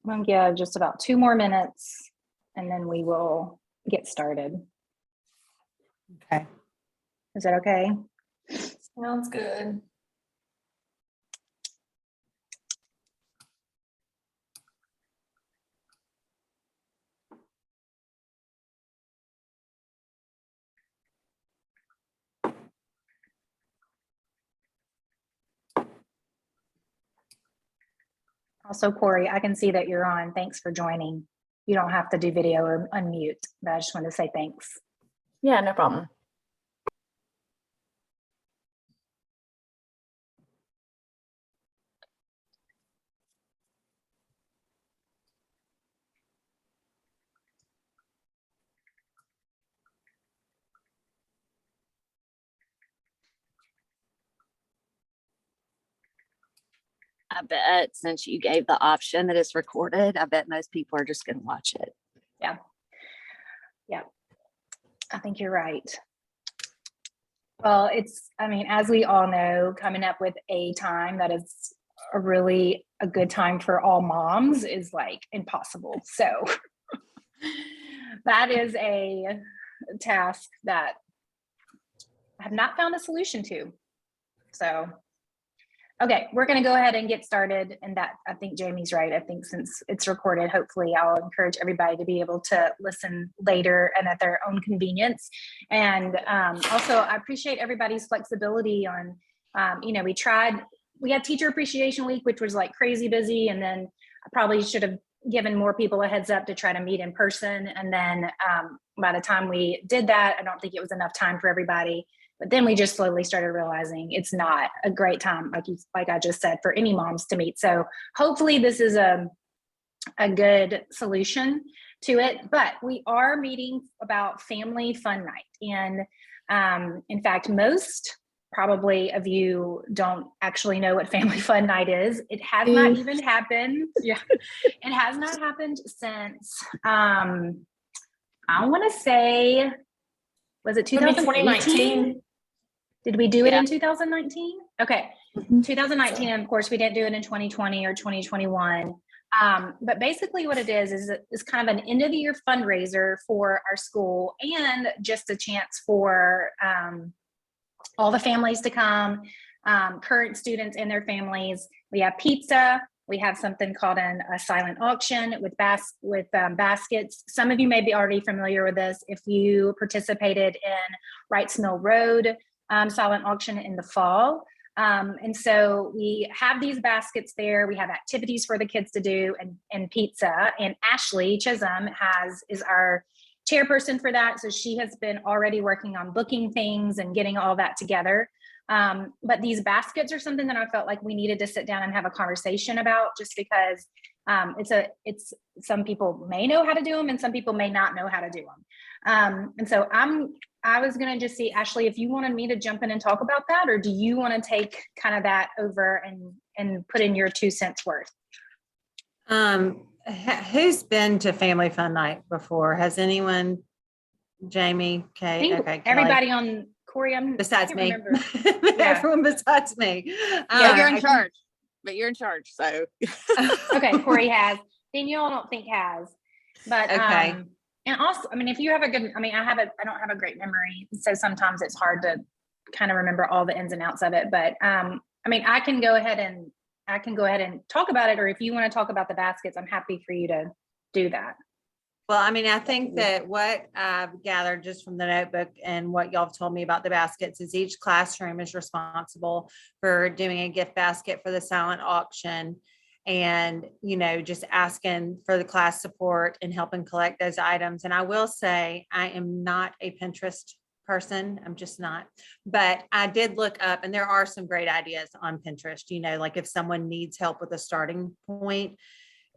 I'm gonna give just about 2 more minutes and then we will get started. Okay. Is that okay? Sounds good. Also, Corey, I can see that you're on. Thanks for joining. You don't have to do video or unmute, but I just wanted to say thanks. Yeah, no problem. I bet since you gave the option that it's recorded, I bet most people are just going to watch it. Yeah. I think you're right. Well, I mean, as we all know, coming up with a time that is a good time for all moms is like impossible. So that is a task that I have not found a solution to. So, okay, we're going to go ahead and get started. And that, I think Jamie's right. I think since it's recorded, hopefully I'll encourage everybody to be able to listen later and at their own convenience. And also, I appreciate everybody's flexibility on, we had Teacher Appreciation Week, which was like crazy busy. And then I probably should have given more people a heads up to try to meet in person. And then by the time we did that, I don't think it was enough time for everybody. But then we just slowly started realizing it's not a great time, like I just said, for any moms to meet. So hopefully this is a good solution to it. But we are meeting about Family Fun Night. And in fact, most probably of you don't actually know what Family Fun Night is. It has not even happened. Yeah, it has not happened since, I want to say, was it 2019? Did we do it in 2019? Okay, 2019, and of course we didn't do it in 2020 or 2021. But basically what it is kind of an end of the year fundraiser for our school and just a chance for all the families to come, current students and their families. We have pizza. We have something called a silent auction with baskets. Some of you may be already familiar with this if you participated in Wrights Mill Road silent auction in the fall. And so we have these baskets there. We have activities for the kids to do and pizza. And Ashley Chisholm is our chairperson for that. So she has been already working on booking things and getting all that together. But these baskets are something that I felt like we needed to sit down and have a conversation about, just because it's some people may know how to do them and some people may not know how to do them. And so I was going to just see, Ashley, if you wanted me to jump in and talk about that, or do you want to take kind of that over and put in your 2 cents worth? Who's been to Family Fun Night before? Has anyone? Jamie, Kate, okay. Everybody on Corey, besides me. Yeah. Everyone besides me. Yeah, you're in charge, but you're in charge. So okay, Corey has. Danielle, I don't think has, but okay. And also, I mean, if you have I don't have a great memory, so sometimes it's hard to kind of remember all the ins and outs of it. But I mean, I can go ahead and talk about it, or if you want to talk about the baskets, I'm happy for you to do that. Well, I mean, I think that what I've gathered just from the notebook and what y'all have told me about the baskets is each classroom is responsible for doing a gift basket for the silent auction, and, just asking for the class support and helping collect those items. And I will say, I am not a Pinterest person. I'm just not, but I did look up and there are some great ideas on Pinterest, like if someone needs help with a starting point,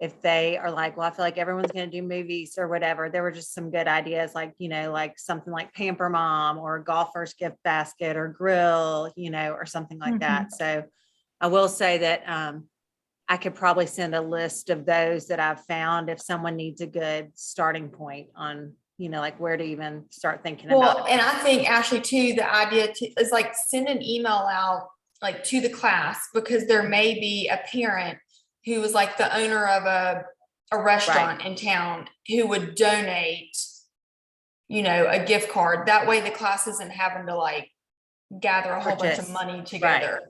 if they are like, well, I feel like everyone's going to do movies or whatever, there were just some good ideas, like, like something like Pamper Mom or Golfer's Gift Basket or Grill, or something like that. So I will say that I could probably send a list of those that I've found if someone needs a good starting point on, like where to even start thinking about it. And I think, Ashley, too, the idea is like send an email out like to the class, because there may be a parent who was like the owner of a a restaurant in town who would donate, you know, a gift card. That way the class isn't having to like gather a whole bunch of Purchase. money together.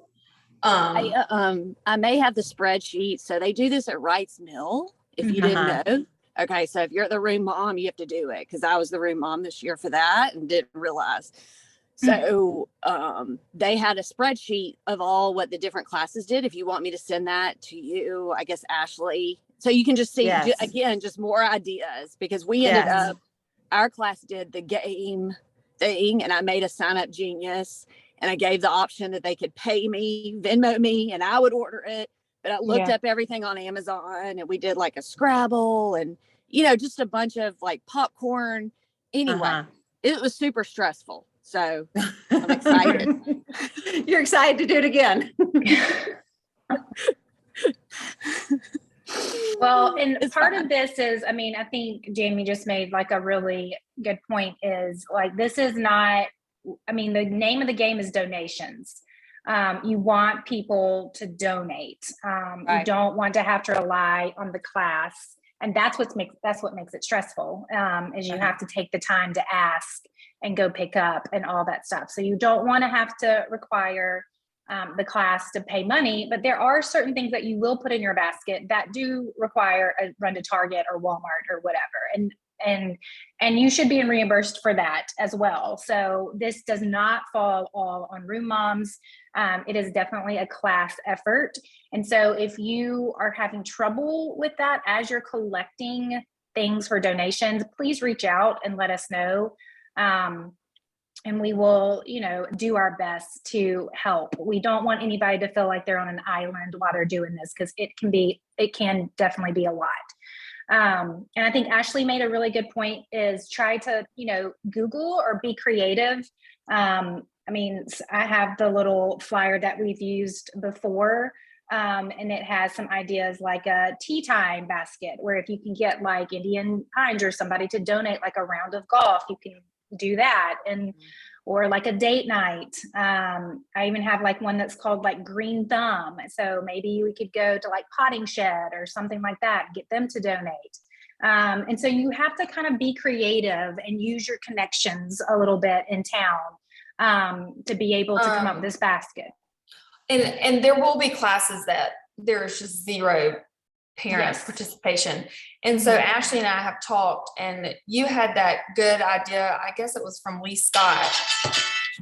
I may have the spreadsheet. So they do this at Wright's Mill, if you didn't know. Okay, so if you're the room mom, you have to do it, because I was the room mom this year for that and didn't realize. So they had a spreadsheet of all what the different classes did. If you want me to send that to you, I guess Ashley, so you can just see again, just more ideas, because we ended up, our class did the game thing, and I made a sign up genius, and I gave the option that they could pay me, Venmo me, and I would order it. But I looked up everything on Amazon, and we did like a Scrabble and, you know, just a bunch of like popcorn. Anyway, it was super stressful. So I'm excited. You're excited to do it again. Well, and It's part fun. of this is, I mean, I think Jamie just made like a really good point, is like, this is not, I mean, the name of the game is donations. You want people to donate. You don't want to have to rely on the class. And that's what makes it stressful, is you have to take the time to ask and go pick up and all that stuff. So you don't want to have to require the class to pay money, but there are certain things that you will put in your basket that do require a run to Target or Walmart or whatever. And you should be reimbursed for that as well. So this does not fall all on room moms. It is definitely a class effort. And so if you are having trouble with that as you're collecting things for donations, please reach out and let us know. And we will, you know, do our best to help. We don't want anybody to feel like they're on an island while they're doing this, because it can definitely be a lot. And I think Ashley made a really good point, is try to, you know, Google or be creative. I mean, I have the little flyer that we've used before, and it has some ideas like a tea time basket, where if you can get like Indian Pines or somebody to donate like a round of golf, you can do that. And or like a date night. I even have like one that's called like Green Thumb. So maybe we could go to like Potting Shed or something like that, get them to donate. And so you have to kind of be creative and use your connections a little bit in town to be able to come up with this basket. And there will be classes that there's just zero parent participation. And so Ashley and I have talked, and you had that good idea, I guess it was from Lee Scott,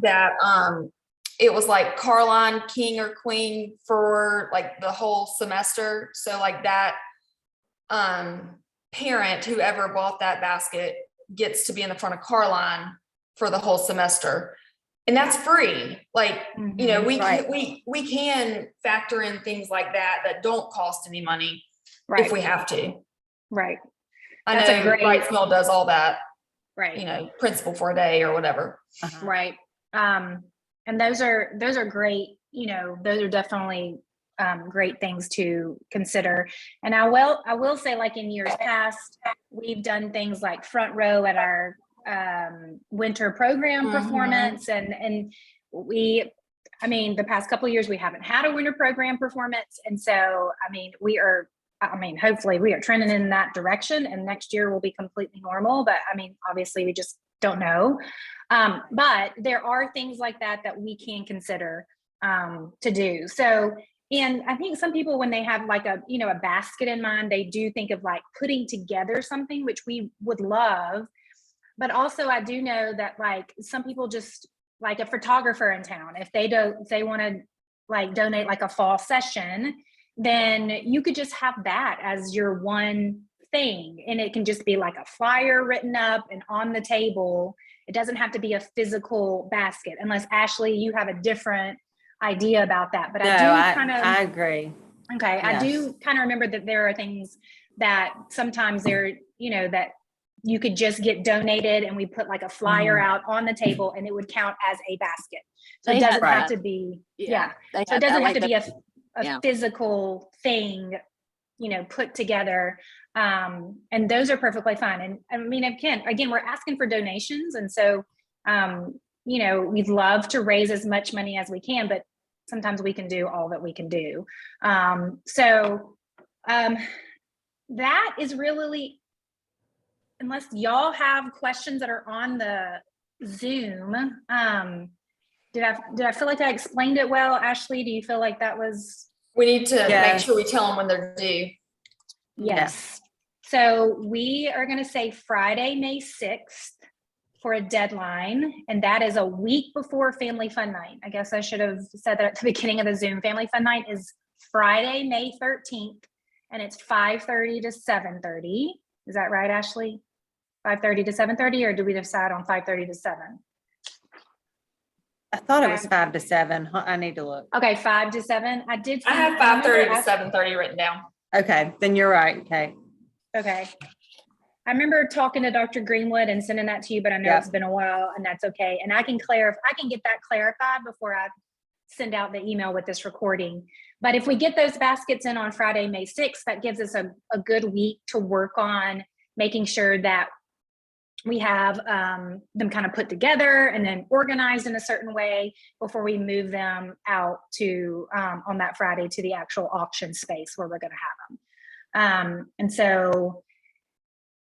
that it was like Carline King or Queen for like the whole semester. So like that parent, whoever bought that basket, gets to be in the front of Carline for the whole semester. And that's free. Like, you know, we can factor in things like that don't cost any money if we have to. Right. I know Wright's Mill does all that. Right. You know, principal for a day or whatever. Right. And those are great, you know, those are definitely great things to consider. And I will say, like in years past, we've done things like front row at our winter program performance, and I mean, the past couple of years we haven't had a winter program performance, and so hopefully we are trending in that direction, and next year will be completely normal. But I mean, obviously we just don't know. But there are things like that we can consider to do. So, and I think some people, when they have like a basket in mind, they do think of like putting together something, which we would love. But also I do know that like some people just, like a photographer in town, if they want to like donate like a fall session, then you could just have that as your one thing. And it can just be like a flyer written up and on the table. It doesn't have to be a physical basket, unless Ashley, you have a different idea about that. But I agree. Okay. Yes. I do kind of remember that there are things that sometimes that you could just get donated, and we put like a flyer out on the table, and it would count as a basket. So it doesn't have to be, so it doesn't have to be a physical thing, put together. And those are perfectly fine. And I mean, again, we're asking for donations. And so, we'd love to raise as much money as we can, but sometimes we can do all that we can do. that is really, unless y'all have questions that are on the Zoom, did I feel like I explained it well? Ashley, do you feel like that was? We need to make Yes. sure we tell them when they're due. Yes. So we are going to say Friday, May 6th for a deadline. And that is a week before Family Fun Night. I guess I should have said that at the beginning of the Zoom. Family Fun Night is Friday, May 13th, and it's 5:30 to 7:30. Is that right, Ashley? 5:30 to 7:30, or do we decide on 5:30 to 7? I thought it was 5 to 7. I need to look. Okay, 5 to 7. I did. I have 5:30 to 7:30 written down. Okay, then you're right. Okay. Okay. I remember talking to Dr. Greenwood and sending that to you, but I know Yeah. it's been a while, and that's okay. And I can get that clarified before I send out the email with this recording. But if we get those baskets in on Friday, May 6th, that gives us a good week to work on making sure that we have them kind of put together and then organized in a certain way before we move them out to on that Friday to the actual auction space where we're going to have them. And so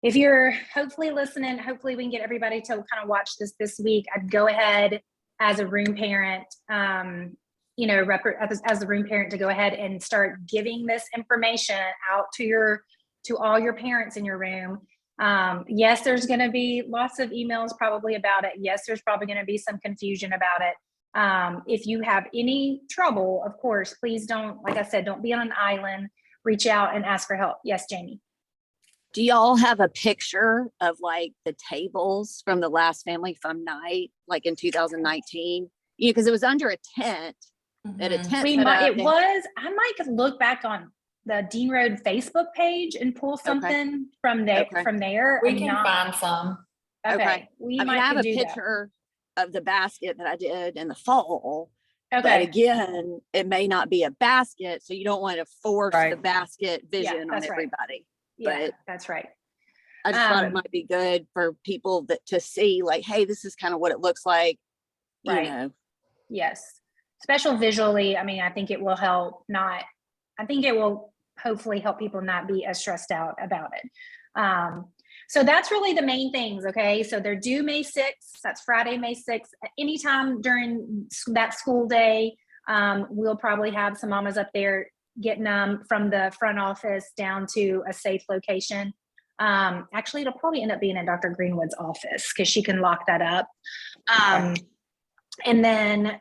if you're hopefully listening, hopefully we can get everybody to kind of watch this week. I'd go ahead as a room parent, as the room parent, to go ahead and start giving this information out to all your parents in your room. Yes, there's going to be lots of emails probably about it. Yes, there's probably going to be some confusion about it. If you have any trouble, of course, please don't, like I said, don't be on an island. Reach out and ask for help. Yes, Jamie. Do y'all have a picture of like the tables from the last Family Fun Night, like in 2019? You know, because it was under a tent. At a tent. I might look back on the Dean Road Facebook page and pull something from there. We can find some. Okay. I have a picture of the basket that I did in the fall. Okay. But again, it may not be a basket, so you don't want to force the basket vision on everybody. Yeah, that's right. I just thought it might be good for people to see, like, hey, this is kind of what it looks like. You know. Yes. Special visually. I mean, I think it will help hopefully help people not be as stressed out about it. So that's really the main things. Okay. So they're due May 6th. That's Friday, May 6th. Anytime during that school day, we'll probably have some mamas up there getting them from the front office down to a safe location. Actually, it'll probably end up being in Dr. Greenwood's office because she can lock that up. And then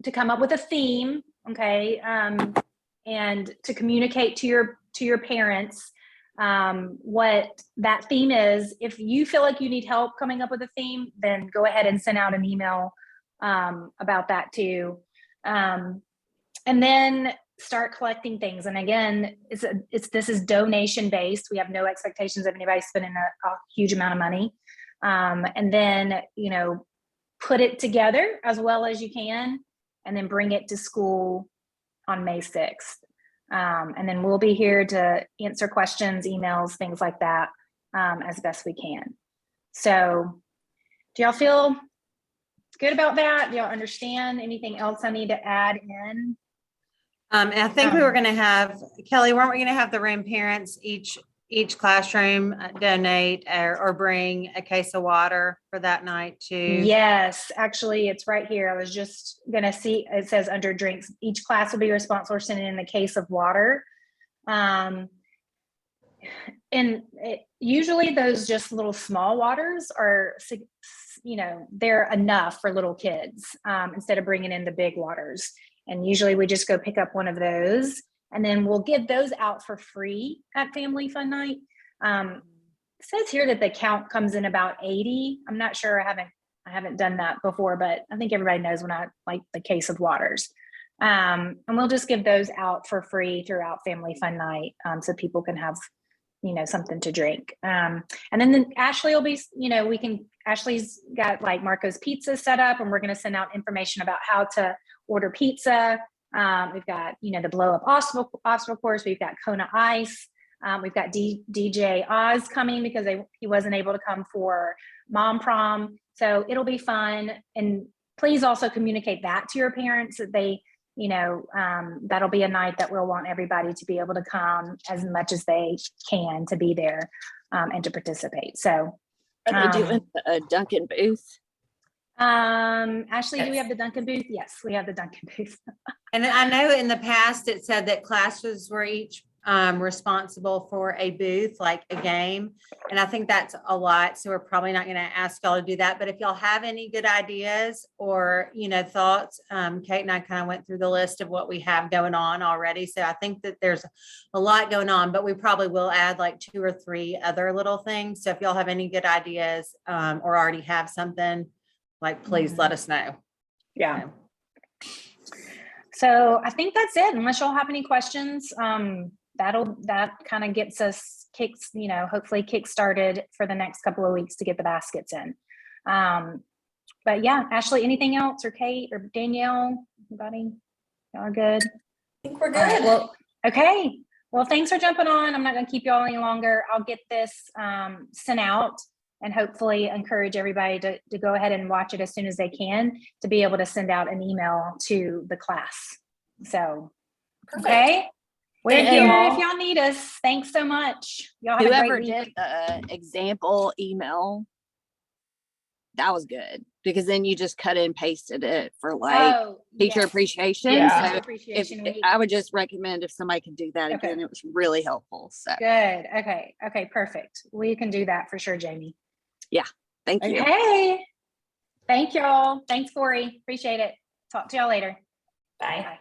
to come up with a theme, okay, and to communicate to your parents what that theme is. If you feel like you need help coming up with a theme, then go ahead and send out an email about that too. And then start collecting things. And again, this is donation based. We have no expectations of anybody spending a huge amount of money. And then, put it together as well as you can, and then bring it to school on May 6th. And then we'll be here to answer questions, emails, things like that, as best we can. So do y'all feel good about that? Do y'all understand anything else I need to add in? I think we were going to have, Kelly, weren't we going to have the room parents each classroom donate or bring a case of water for that night too? Yes, actually it's right here. I was just going to see, it says under drinks, each class will be responsible for sending in a case of water. Usually those just little small waters are, they're enough for little kids instead of bringing in the big waters. And usually we just go pick up one of those, and then we'll give those out for free at Family Fun Night. It says here that the count comes in about 80. I'm not sure. I haven't done that before, but I think everybody knows when I like the case of waters. And we'll just give those out for free throughout Family Fun Night, so people can have, something to drink. And then Ashley will be, Ashley's got like Marco's Pizza set up, and we're going to send out information about how to order pizza. We've got, the blow up obstacle course. We've got Kona Ice. We've got DJ Oz coming because he wasn't able to come for Mom Prom. So it'll be fun. And please also communicate that to your parents, that they that'll be a night that we'll want everybody to be able to come as much as they can to be there and to participate. So Are they doing a Duncan booth? Ashley, do we have the Duncan booth? Yes, we have the Duncan booth. And I know in the past it said that classes were each responsible for a booth, like a game. And I think that's a lot. So we're probably not going to ask y'all to do that. But if y'all have any good ideas or, thoughts, Kate and I kind of went through the list of what we have going on already. So I think that there's a lot going on, but we probably will add like 2 or 3 other little things. So if y'all have any good ideas or already have something, like, please let us know. Yeah. So I think that's it. Unless y'all have any questions, that kind of gets us hopefully kick started for the next couple of weeks to get the baskets in. But yeah, Ashley, anything else, or Kate or Danielle, anybody? Y'all are good? I think we're good. All right, well, okay. Well, thanks for jumping on. I'm not going to keep y'all any longer. I'll get this sent out and hopefully encourage everybody to go ahead and watch it as soon as they can, to be able to send out an email to the class. So, Perfect. okay. We're Thank here you. if y'all need us. Thanks so much. Y'all have a Whoever great did week. the example email, that was good, because then you just cut and pasted it for like teacher yes. appreciation. Yeah. Teacher So appreciation week. I would just recommend if somebody could do that Okay. again, it was really helpful. So Good. Okay. Okay. Perfect. We can do that for sure, Jamie. thank you. Okay. Thank y'all. Thanks, Corey. Appreciate it. Talk to y'all later. Bye. Bye.